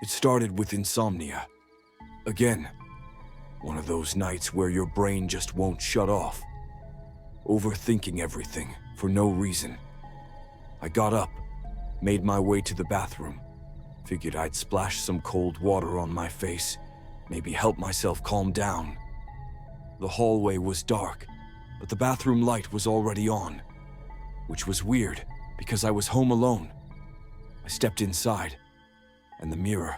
It started with insomnia. Again, one of those nights where your brain just won't shut off. Overthinking everything for no reason. I got up, made my way to the bathroom. Figured I'd splash some cold water on my face, maybe help myself calm down. The hallway was dark, but the bathroom light was already on, which was weird because I was home alone. I stepped inside, and the mirror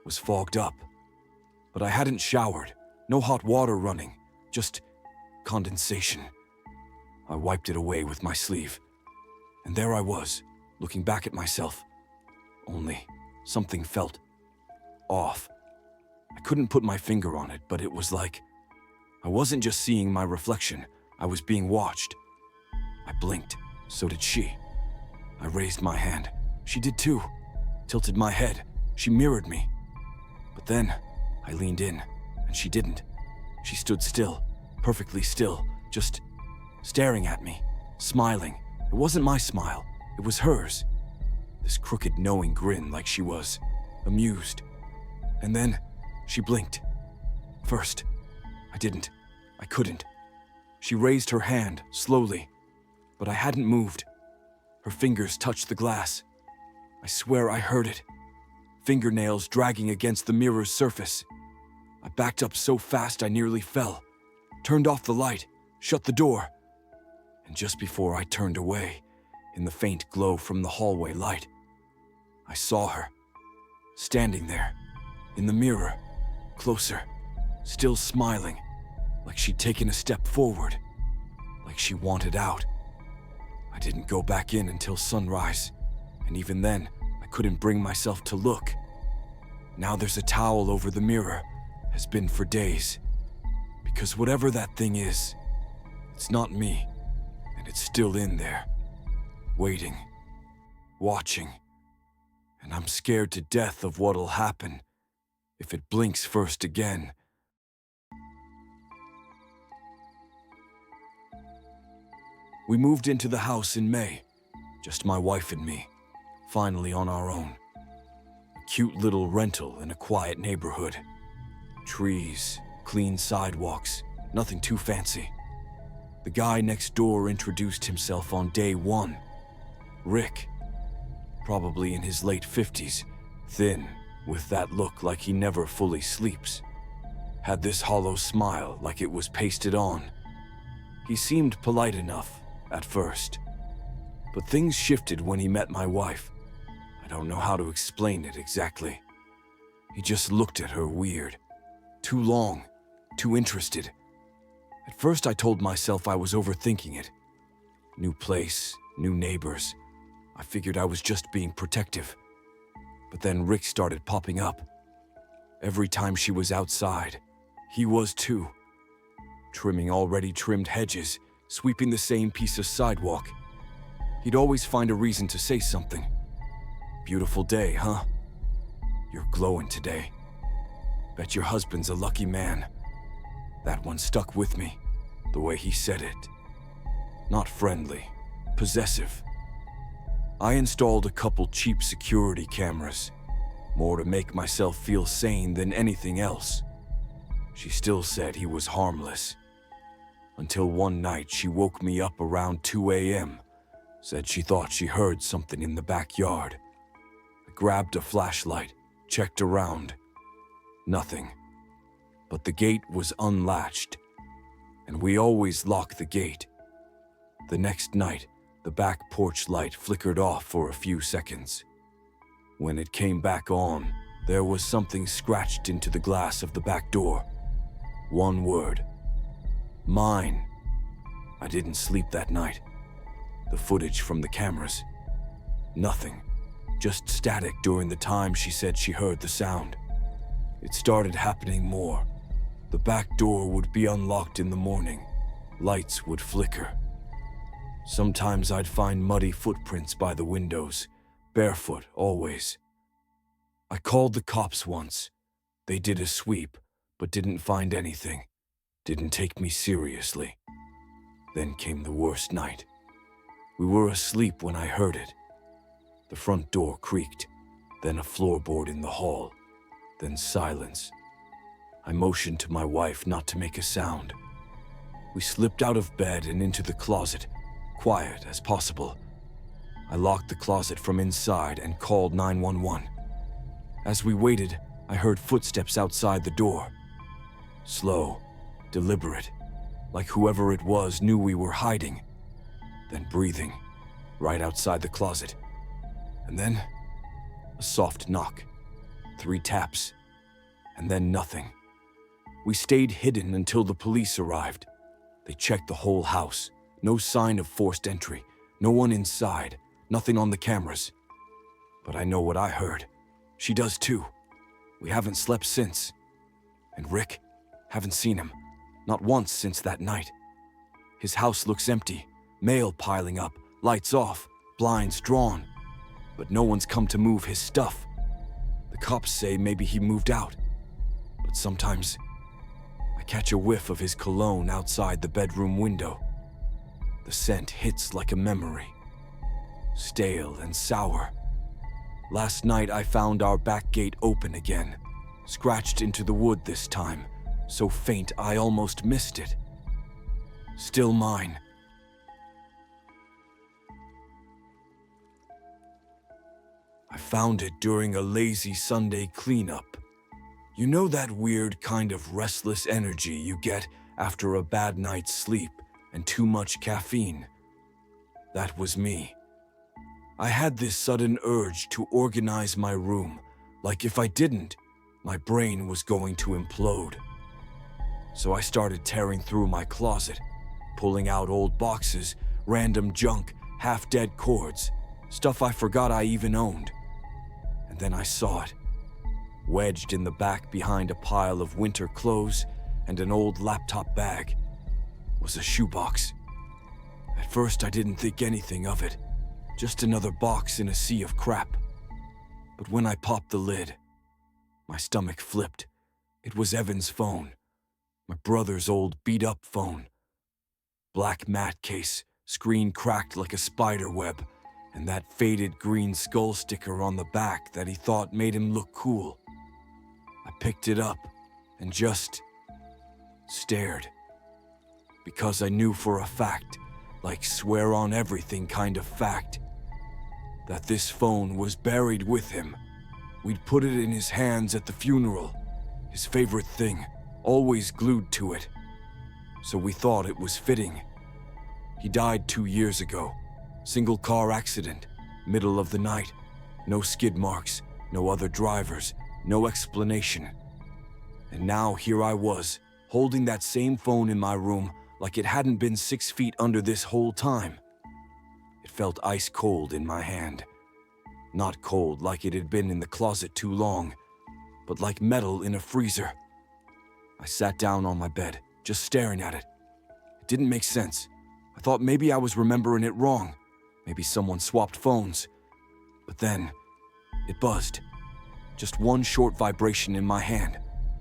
was fogged up. But I hadn't showered, no hot water running, just condensation. I wiped it away with my sleeve, and there I was, looking back at myself. Only something felt off. I couldn't put my finger on it, but it was like I wasn't just seeing my reflection, I was being watched. I blinked, so did she. I raised my hand. She did too. Tilted my head. She mirrored me. But then I leaned in, and she didn't. She stood still, perfectly still, just staring at me, smiling. It wasn't my smile, it was hers. This crooked, knowing grin like she was amused. And then she blinked. First, I didn't. I couldn't. She raised her hand, slowly, but I hadn't moved. Her fingers touched the glass. I swear I heard it. Fingernails dragging against the mirror's surface. I backed up so fast I nearly fell. Turned off the light, shut the door. And just before I turned away, in the faint glow from the hallway light, I saw her, standing there, in the mirror, closer, still smiling, like she'd taken a step forward, like she wanted out. I didn't go back in until sunrise, and even then, I couldn't bring myself to look. Now there's a towel over the mirror, has been for days, because whatever that thing is, it's not me, and it's still in there, waiting, watching, and I'm scared to death of what'll happen if it blinks first again. We moved into the house in May, just my wife and me, finally on our own. A cute little rental in a quiet neighborhood. Trees, clean sidewalks, nothing too fancy. The guy next door introduced himself on day one. Rick, probably in his late 50s, thin, with that look like he never fully sleeps. Had this hollow smile like it was pasted on. He seemed polite enough at first, but things shifted when he met my wife. I don't know how to explain it exactly. He just looked at her weird. Too long, too interested. At first I told myself I was overthinking it. New place, new neighbors. I figured I was just being protective. But then Rick started popping up. Every time she was outside, he was too. Trimming already trimmed hedges, sweeping the same piece of sidewalk. He'd always find a reason to say something. Beautiful day, huh? You're glowing today. Bet your husband's a lucky man. That one stuck with me, the way he said it. Not friendly, possessive. I installed a couple cheap security cameras, more to make myself feel sane than anything else. She still said he was harmless. Until one night she woke me up around 2 a.m., said she thought she heard something in the backyard. I grabbed a flashlight, checked around. Nothing. But the gate was unlatched, and we always lock the gate. The next night, the back porch light flickered off for a few seconds. When it came back on, there was something scratched into the glass of the back door. One word. Mine. I didn't sleep that night. The footage from the cameras. Nothing. Just static during the time she said she heard the sound. It started happening more. The back door would be unlocked in the morning. Lights would flicker. Sometimes I'd find muddy footprints by the windows, barefoot always. I called the cops once. They did a sweep, but didn't find anything. Didn't take me seriously. Then came the worst night. We were asleep when I heard it. The front door creaked, then a floorboard in the hall, then silence. I motioned to my wife not to make a sound. We slipped out of bed and into the closet, quiet as possible. I locked the closet from inside and called 911. As we waited, I heard footsteps outside the door. Slow, deliberate, like whoever it was knew we were hiding. Then breathing, right outside the closet. And then, a soft knock, 3 taps, and then nothing. We stayed hidden until the police arrived. They checked the whole house. No sign of forced entry. No one inside. Nothing on the cameras. But I know what I heard. She does too. We haven't slept since. And Rick? Haven't seen him. Not once since that night. His house looks empty. Mail piling up. Lights off. Blinds drawn. But no one's come to move his stuff. The cops say maybe he moved out. But sometimes I catch a whiff of his cologne outside the bedroom window. The scent hits like a memory. Stale and sour. Last night I found our back gate open again, scratched into the wood this time, so faint I almost missed it. Still mine. I found it during a lazy Sunday cleanup. You know that weird kind of restless energy you get after a bad night's sleep and too much caffeine? That was me. I had this sudden urge to organize my room, like if I didn't, my brain was going to implode. So I started tearing through my closet, pulling out old boxes, random junk, half-dead cords, stuff I forgot I even owned. And then I saw it. Wedged in the back behind a pile of winter clothes and an old laptop bag was a shoebox. At first I didn't think anything of it, just another box in a sea of crap. But when I popped the lid, my stomach flipped. It was Evan's phone, my brother's old beat-up phone. Black matte case, screen cracked like a spider web, and that faded green skull sticker on the back that he thought made him look cool. I picked it up and just stared. Because I knew for a fact, like swear on everything kind of fact, that this phone was buried with him. We'd put it in his hands at the funeral, his favorite thing, always glued to it. So we thought it was fitting. He died 2 years ago. Single car accident, middle of the night. No skid marks, no other drivers, no explanation. And now here I was, holding that same phone in my room like it hadn't been 6 feet under this whole time. It felt ice cold in my hand. Not cold like it had been in the closet too long, but like metal in a freezer. I sat down on my bed, just staring at it. It didn't make sense. I thought maybe I was remembering it wrong. Maybe someone swapped phones. But then, it buzzed. Just one short vibration in my hand.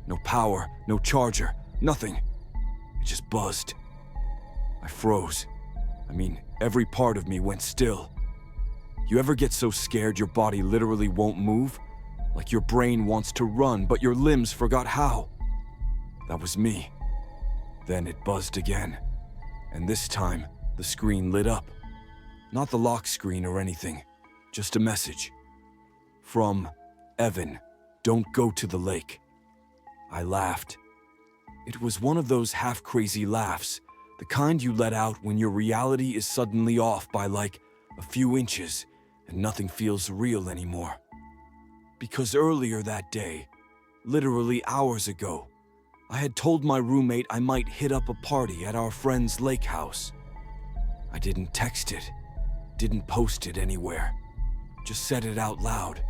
No power, no charger, nothing. It just buzzed. I froze. Every part of me went still. You ever get so scared your body literally won't move? Like your brain wants to run, but your limbs forgot how. That was me. Then it buzzed again. And this time, the screen lit up. Not the lock screen or anything, just a message. From Evan, don't go to the lake. I laughed. It was one of those half-crazy laughs, the kind you let out when your reality is suddenly off by like a few inches and nothing feels real anymore. Because earlier that day, literally hours ago, I had told my roommate I might hit up a party at our friend's lake house. I didn't text it, didn't post it anywhere, just said it out loud.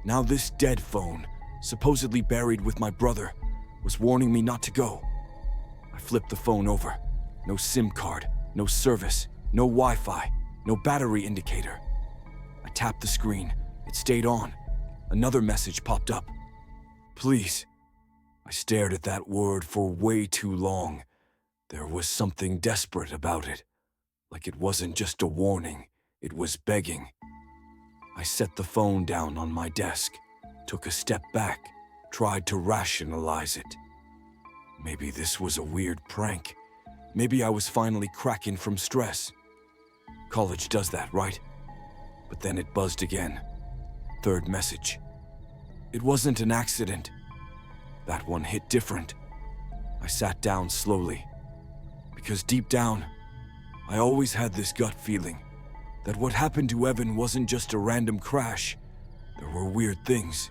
Now this dead phone, supposedly buried with my brother, was warning me not to go. I flipped the phone over. No SIM card, no service, no Wi-Fi, no battery indicator. I tapped the screen. It stayed on. Another message popped up. Please. I stared at that word for way too long. There was something desperate about it. Like it wasn't just a warning, it was begging. I set the phone down on my desk, took a step back, tried to rationalize it. Maybe this was a weird prank. Maybe I was finally cracking from stress. College does that, right? But then it buzzed again. Third message. It wasn't an accident. That one hit different. I sat down slowly. Because deep down, I always had this gut feeling that what happened to Evan wasn't just a random crash. There were weird things.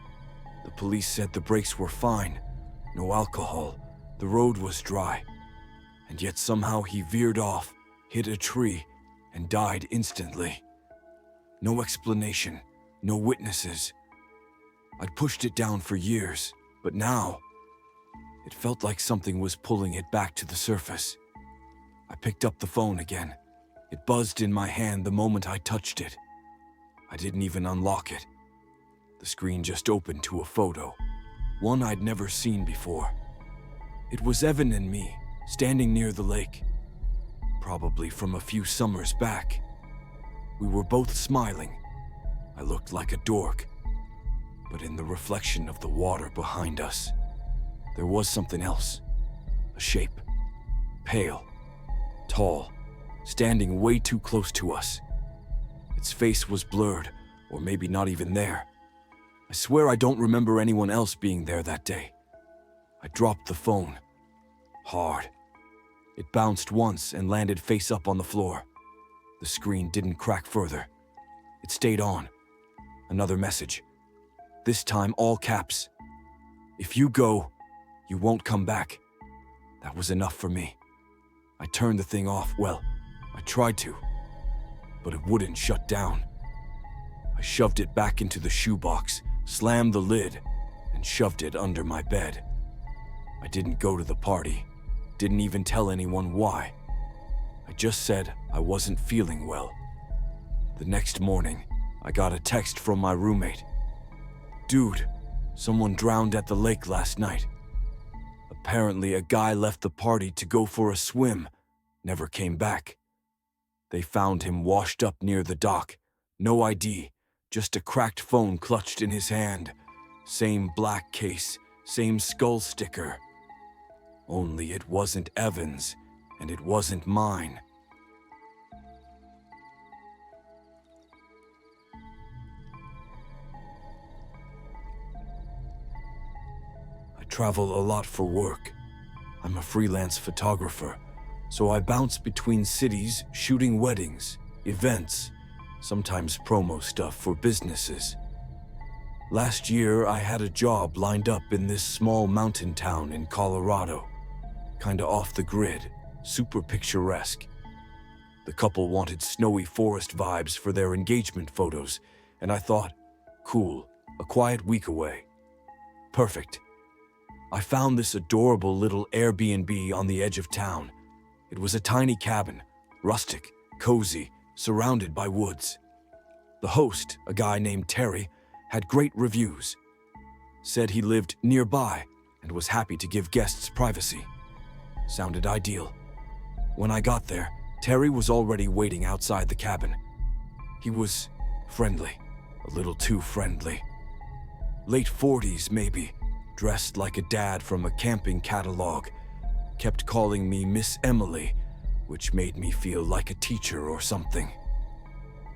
The police said the brakes were fine, no alcohol, the road was dry. And yet somehow he veered off, hit a tree, and died instantly. No explanation, no witnesses. I'd pushed it down for years, but now, it felt like something was pulling it back to the surface. I picked up the phone again. It buzzed in my hand the moment I touched it. I didn't even unlock it. The screen just opened to a photo, one I'd never seen before. It was Evan and me, standing near the lake, probably from a few summers back. We were both smiling. I looked like a dork, but in the reflection of the water behind us, there was something else. A shape, pale, tall, standing way too close to us. Its face was blurred, or maybe not even there. I swear I don't remember anyone else being there that day. I dropped the phone. Hard. It bounced once and landed face up on the floor. The screen didn't crack further. It stayed on. Another message. This time all caps. If you go, you won't come back. That was enough for me. I turned the thing off. Well, I tried to, but it wouldn't shut down. I shoved it back into the shoebox, slammed the lid, and shoved it under my bed. I didn't go to the party, didn't even tell anyone why. I just said I wasn't feeling well. The next morning, I got a text from my roommate. Dude, someone drowned at the lake last night. Apparently a guy left the party to go for a swim, never came back. They found him washed up near the dock. No ID, just a cracked phone clutched in his hand. Same black case, same skull sticker. Only it wasn't Evan's, and it wasn't mine. I travel a lot for work. I'm a freelance photographer, so I bounce between cities shooting weddings, events, sometimes promo stuff for businesses. Last year, I had a job lined up in this small mountain town in Colorado. Kinda off the grid, super picturesque. The couple wanted snowy forest vibes for their engagement photos, and I thought, cool, a quiet week away. Perfect. I found this adorable little Airbnb on the edge of town. It was a tiny cabin, rustic, cozy, surrounded by woods. The host, a guy named Terry, had great reviews. Said he lived nearby and was happy to give guests privacy. Sounded ideal. When I got there, Terry was already waiting outside the cabin. He was friendly, a little too friendly. Late 40s, maybe, dressed like a dad from a camping catalog. Kept calling me Miss Emily, which made me feel like a teacher or something.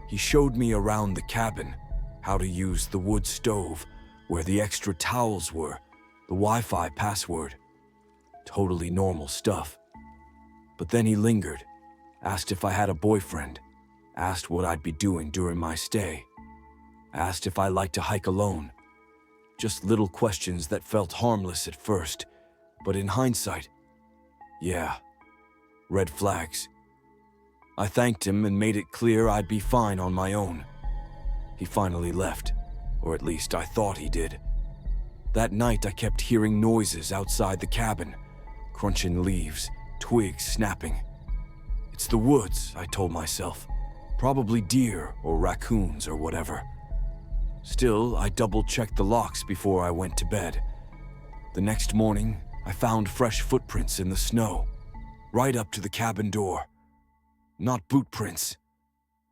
He showed me around the cabin, how to use the wood stove, where the extra towels were, the Wi-Fi password. Totally normal stuff. But then he lingered, asked if I had a boyfriend, asked what I'd be doing during my stay, asked if I liked to hike alone. Just little questions that felt harmless at first, but in hindsight, yeah, red flags. I thanked him and made it clear I'd be fine on my own. He finally left, or at least I thought he did. That night I kept hearing noises outside the cabin, crunching leaves, twigs snapping. It's the woods, I told myself. Probably deer or raccoons or whatever. Still, I double-checked the locks before I went to bed. The next morning, I found fresh footprints in the snow, right up to the cabin door. Not boot prints,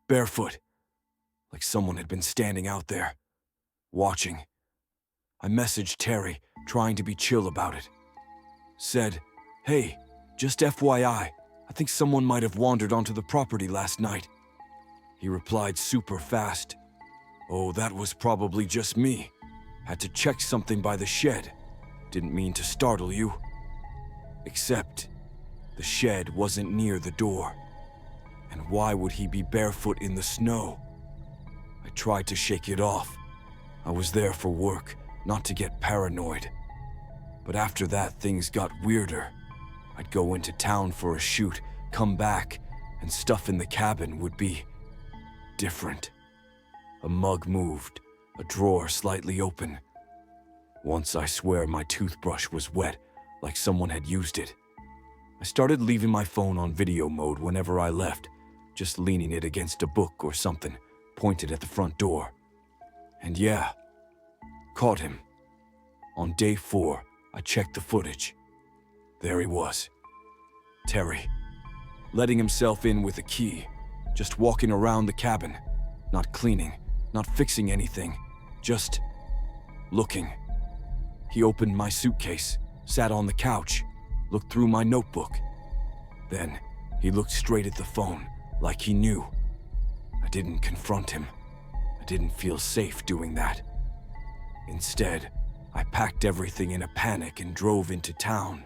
barefoot. like someone had been standing out there, watching. I messaged Terry, trying to be chill about it. Said, "Hey, just FYI, I think someone might have wandered onto the property last night." He replied super fast, "Oh, that was probably just me. Had to check something by the shed. Didn't mean to startle you." Except, the shed wasn't near the door. And why would he be barefoot in the snow? I tried to shake it off. I was there for work, not to get paranoid. But after that, things got weirder. I'd go into town for a shoot, come back, and stuff in the cabin would be different. A mug moved, a drawer slightly open. Once I swear my toothbrush was wet, like someone had used it. I started leaving my phone on video mode whenever I left, just leaning it against a book or something, pointed at the front door. And yeah, caught him. On day 4, I checked the footage. There he was. Terry, letting himself in with a key, just walking around the cabin, not cleaning, not fixing anything, just looking. He opened my suitcase, sat on the couch, looked through my notebook. Then he looked straight at the phone, like he knew. I didn't confront him. I didn't feel safe doing that. Instead, I packed everything in a panic and drove into town.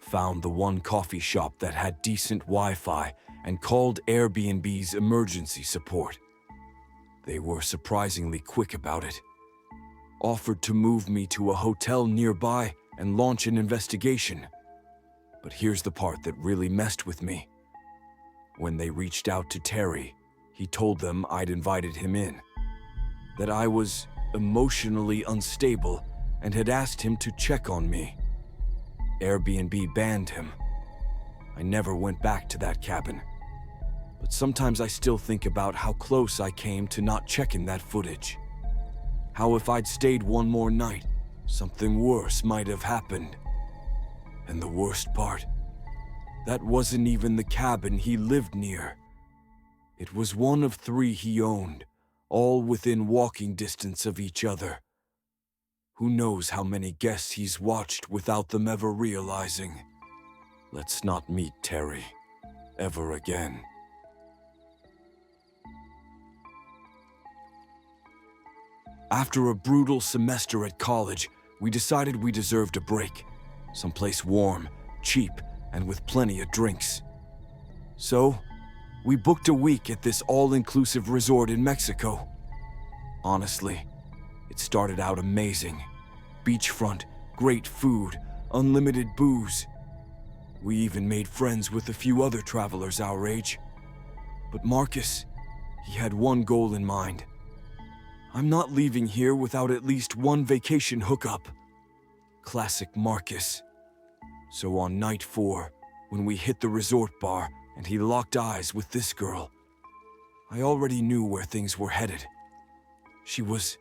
Found the one coffee shop that had decent Wi-Fi and called Airbnb's emergency support. They were surprisingly quick about it. Offered to move me to a hotel nearby and launch an investigation. But here's the part that really messed with me. When they reached out to Terry, he told them I'd invited him in, that I was emotionally unstable and had asked him to check on me. Airbnb banned him. I never went back to that cabin. But sometimes I still think about how close I came to not checking that footage. How if I'd stayed one more night, something worse might have happened. And the worst part, that wasn't even the cabin he lived near. It was one of 3 he owned, all within walking distance of each other. Who knows how many guests he's watched without them ever realizing. Let's not meet Terry ever again. After a brutal semester at college, we decided we deserved a break. Someplace warm, cheap, and with plenty of drinks. So, we booked a week at this all-inclusive resort in Mexico. Honestly, it started out amazing. Beachfront, great food, unlimited booze. We even made friends with a few other travelers our age. But Marcus, he had one goal in mind. I'm not leaving here without at least one vacation hookup. Classic Marcus. So on night 4, when we hit the resort bar and he locked eyes with this girl, I already knew where things were headed. She was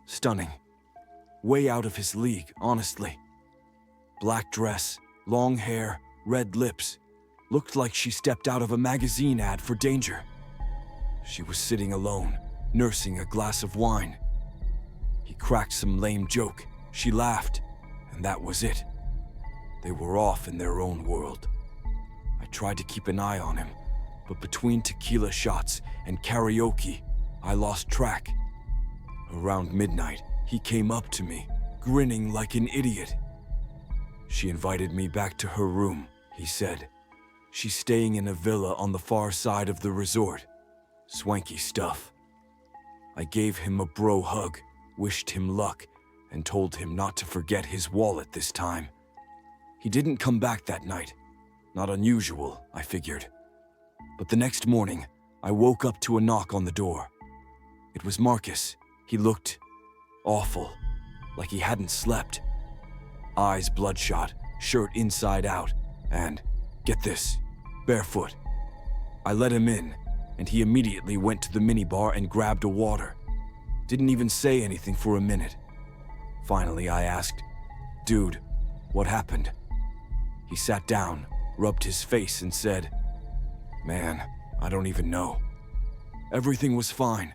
stunning. Way out of his league, honestly. Black dress, long hair, red lips. Looked like she stepped out of a magazine ad for Danger. She was sitting alone, nursing a glass of wine. He cracked some lame joke. She laughed, and that was it. They were off in their own world. I tried to keep an eye on him, but between tequila shots and karaoke, I lost track. Around midnight, he came up to me, grinning like an idiot. She invited me back to her room, he said. She's staying in a villa on the far side of the resort. Swanky stuff. I gave him a bro hug, wished him luck, and told him not to forget his wallet this time. He didn't come back that night. Not unusual, I figured. But the next morning, I woke up to a knock on the door. It was Marcus. He looked awful, like he hadn't slept. Eyes bloodshot, shirt inside out, and, get this, barefoot. I let him in, and he immediately went to the minibar and grabbed a water. Didn't even say anything for a minute. Finally, I asked, "Dude, what happened?" He sat down, rubbed his face, and said, "Man, I don't even know. Everything was fine.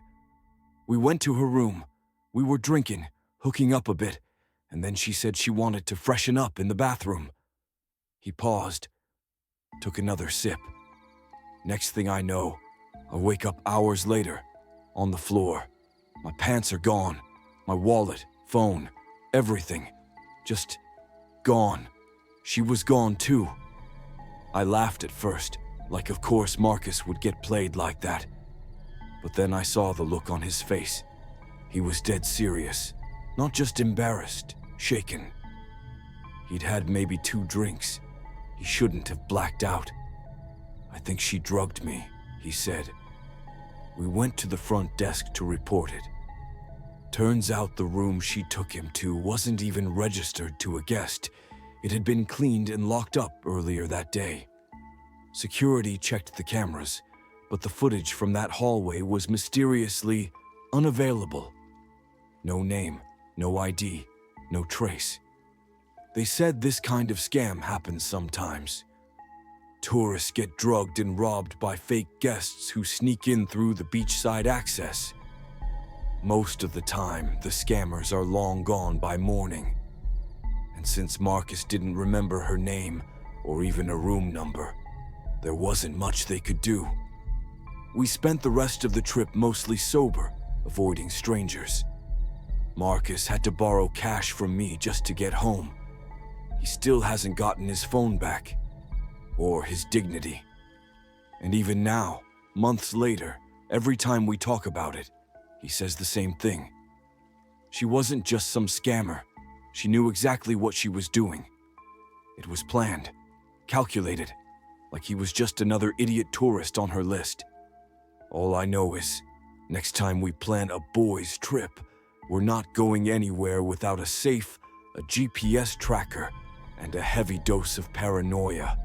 We went to her room. We were drinking, hooking up a bit, and then she said she wanted to freshen up in the bathroom. He paused, took another sip. Next thing I know, I wake up hours later, on the floor. My pants are gone, my wallet, phone, everything, just gone. She was gone too. I laughed at first, like of course Marcus would get played like that. But then I saw the look on his face. He was dead serious, not just embarrassed, shaken. He'd had maybe 2 drinks. He shouldn't have blacked out. I think she drugged me, he said. We went to the front desk to report it. Turns out the room she took him to wasn't even registered to a guest. It had been cleaned and locked up earlier that day. Security checked the cameras, but the footage from that hallway was mysteriously unavailable. No name, no ID, no trace. They said this kind of scam happens sometimes. Tourists get drugged and robbed by fake guests who sneak in through the beachside access. Most of the time, the scammers are long gone by morning. And since Marcus didn't remember her name or even a room number, there wasn't much they could do. We spent the rest of the trip mostly sober, avoiding strangers. Marcus had to borrow cash from me just to get home. He still hasn't gotten his phone back, or his dignity. And even now, months later, every time we talk about it, he says the same thing. She wasn't just some scammer. She knew exactly what she was doing. It was planned, calculated, like he was just another idiot tourist on her list. All I know is, next time we plan a boys' trip, we're not going anywhere without a safe, a GPS tracker, and a heavy dose of paranoia.